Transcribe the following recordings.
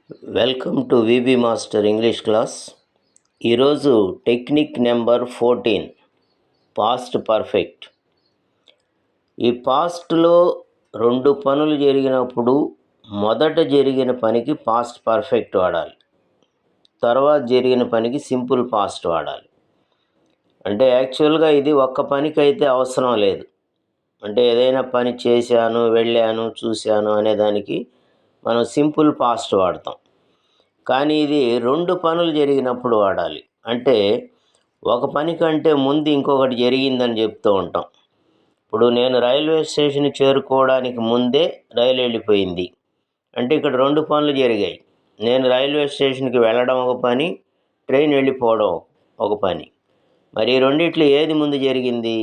Welcome to VB master English class. ఈరోజు technique number 14 past perfect. ఈ పాస్ట్లో రెండు పనులు జరిగినప్పుడు మొదట జరిగిన పనికి పాస్ట్ పర్ఫెక్ట్ వాడాలి, తర్వాత జరిగిన పనికి సింపుల్ పాస్ట్ వాడాలి. అంటే యాక్చువల్గా ఇది ఒక్క పనికి అయితే అవసరం లేదు. అంటే ఏదైనా పని చేశాను, వెళ్ళాను, చూశాను అనేదానికి మనం సింపుల్ పాస్ట్ వాడతాం. కానీ ఇది రెండు పనులు జరిగినప్పుడు వాడాలి. అంటే ఒక పని కంటే ముందు ఇంకొకటి జరిగిందని చెప్తూ ఉంటాం. ఇప్పుడు నేను రైల్వే స్టేషన్ చేరుకోవడానికి ముందే రైలు వెళ్ళిపోయింది అంటే ఇక్కడ రెండు పనులు జరిగాయి. నేను రైల్వే స్టేషన్కి వెళ్ళడం ఒక పని, ట్రైన్ వెళ్ళిపోవడం ఒక పని. మరి ఈ రెండిట్లో ఏది ముందు జరిగింది?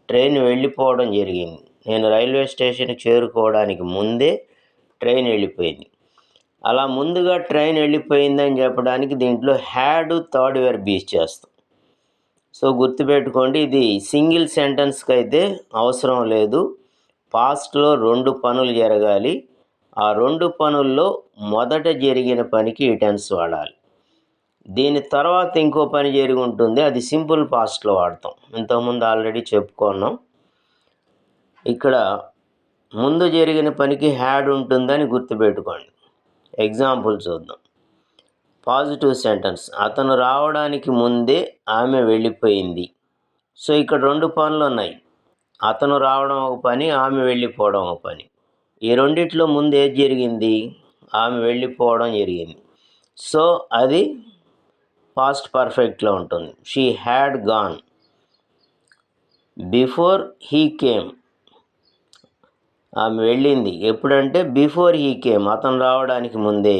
ట్రైన్ వెళ్ళిపోవడం జరిగింది. నేను రైల్వే స్టేషన్కి చేరుకోవడానికి ముందే ట్రైన్ వెళ్ళిపోయింది. అలా ముందుగా ట్రైన్ వెళ్ళిపోయిందని చెప్పడానికి దీంట్లో హ్యాడ్ థర్డ్ వెర్బ్ యూజ్ చేస్తాం. సో గుర్తుపెట్టుకోండి, ఇది సింగిల్ సెంటెన్స్కి అయితే అవసరం లేదు. పాస్ట్లో రెండు పనులు జరగాలి. ఆ రెండు పనుల్లో మొదట జరిగిన పనికి ఈ టెన్స్ వాడాలి. దీని తర్వాత ఇంకో పని జరిగి ఉంటుంది, అది సింపుల్ పాస్ట్లో వాడతాం. ఇంతకుముందు ఆల్రెడీ చెప్పుకున్నాం. ఇక్కడ ముందు జరిగిన పనికి హ్యాడ్ ఉంటుందని గుర్తుపెట్టుకోండి. ఎగ్జాంపుల్ చూద్దాం. పాజిటివ్ సెంటెన్స్, అతను రావడానికి ముందే ఆమె వెళ్ళిపోయింది. సో ఇక్కడ రెండు పనులు ఉన్నాయి. అతను రావడం ఒక పని, ఆమె వెళ్ళిపోవడం ఒక పని. ఈ రెండిట్లో ముందు ఏది జరిగింది? ఆమె వెళ్ళిపోవడం జరిగింది. సో అది పాస్ట్ పర్ఫెక్ట్లో ఉంటుంది. She had gone before he came. ఆమె వెళ్ళింది ఎప్పుడంటే బిఫోర్ హీ కేమ్, అతను రావడానికి ముందే.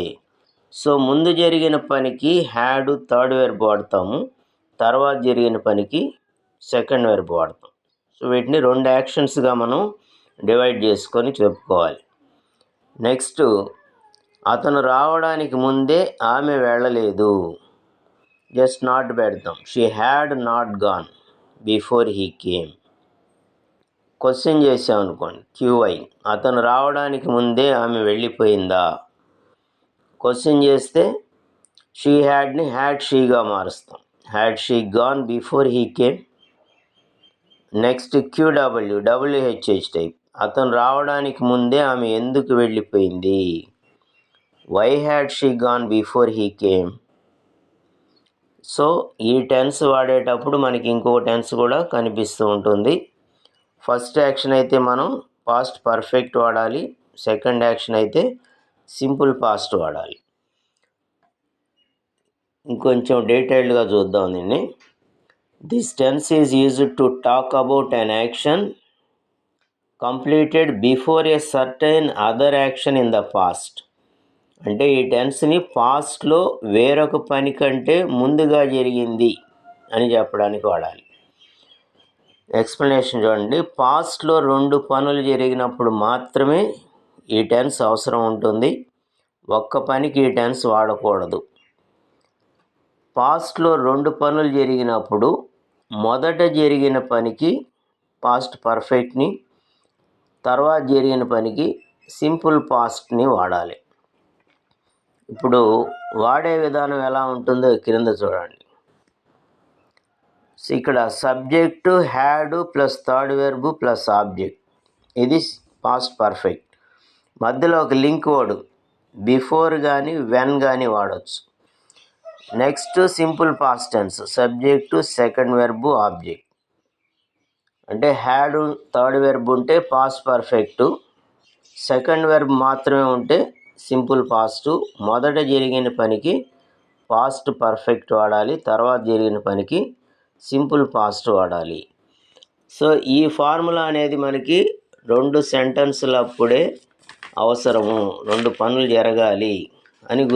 సో ముందు జరిగిన పనికి హ్యాడ్ థర్డ్ వెర్బ్ వాడతాము, తర్వాత జరిగిన పనికి సెకండ్ వెర్బ్ వాడతాం. సో వీటిని రెండు యాక్షన్స్గా మనం డివైడ్ చేసుకొని చెప్పుకోవాలి. నెక్స్ట్, అతను రావడానికి ముందే ఆమె వెళ్ళలేదు. జస్ట్ నాట్ పెడతాం. She had not gone before he came. Question చేసామనుకోండి, క్యూఐ, అతను రావడానికి ముందే ఆమె వెళ్ళిపోయిందా? క్వశ్చన్ చేస్తే షీ హ్యాడ్ని హ్యాడ్ షీగా మారుస్తాం. Had she gone before he came. Next QW, WH type, అతను రావడానికి ముందే ఆమె ఎందుకు వెళ్ళిపోయింది? Why had she gone before he came. So ఈ టెన్స్ వాడేటప్పుడు మనకి ఇంకో టెన్స్ కూడా కనిపిస్తూ ఉంటుంది. ఫస్ట్ యాక్షన్ అయితే మనం పాస్ట్ పర్ఫెక్ట్ వాడాలి, సెకండ్ యాక్షన్ అయితే సింపుల్ పాస్ట్ వాడాలి. ఇంకొంచెం డీటెయిల్డ్గా చూద్దాం దీన్ని. This tense is used to talk about an action completed before a certain other action in the past. అంటే ఈ టెన్స్ని పాస్ట్లో వేరొక పని కంటే ముందుగా జరిగింది అని చెప్పడానికి వాడాలి. ఎక్స్ప్లెనేషన్ చూడండి. పాస్ట్లో రెండు పనులు జరిగినప్పుడు మాత్రమే ఈ టెన్స్ అవసరం ఉంటుంది. ఒక్క పనికి ఈ టెన్స్ వాడకూడదు. పాస్ట్లో రెండు పనులు జరిగినప్పుడు మొదట జరిగిన పనికి పాస్ట్ పర్ఫెక్ట్ని, తర్వాత జరిగిన పనికి సింపుల్ పాస్ట్ని వాడాలి. ఇప్పుడు వాడే విధానం ఎలా ఉంటుందో క్రింద చూడండి. ఇక్కడ subject had plus third verb plus object, ఇది పాస్ట్ పర్ఫెక్ట్. మధ్యలో ఒక లింక్ వర్డ్ బిఫోర్ కానీ వెన్ కానీ వాడచ్చు. Next simple past tense, subject second verb object. అంటే హ్యాడ్ థర్డ్ వెర్బ్ ఉంటే పాస్ట్ పర్ఫెక్టు, సెకండ్ వెర్బ్ మాత్రమే ఉంటే సింపుల్ పాస్టు. మొదట జరిగిన పనికి పాస్ట్ పర్ఫెక్ట్ వాడాలి, తర్వాత జరిగిన పనికి సింపుల్ పాస్ట్ వాడాలి. సో ఈ ఫార్ములా అనేది మనకి రెండు సెంటెన్సులప్పుడే అవసరము, రెండు పనులు జరగాలి అని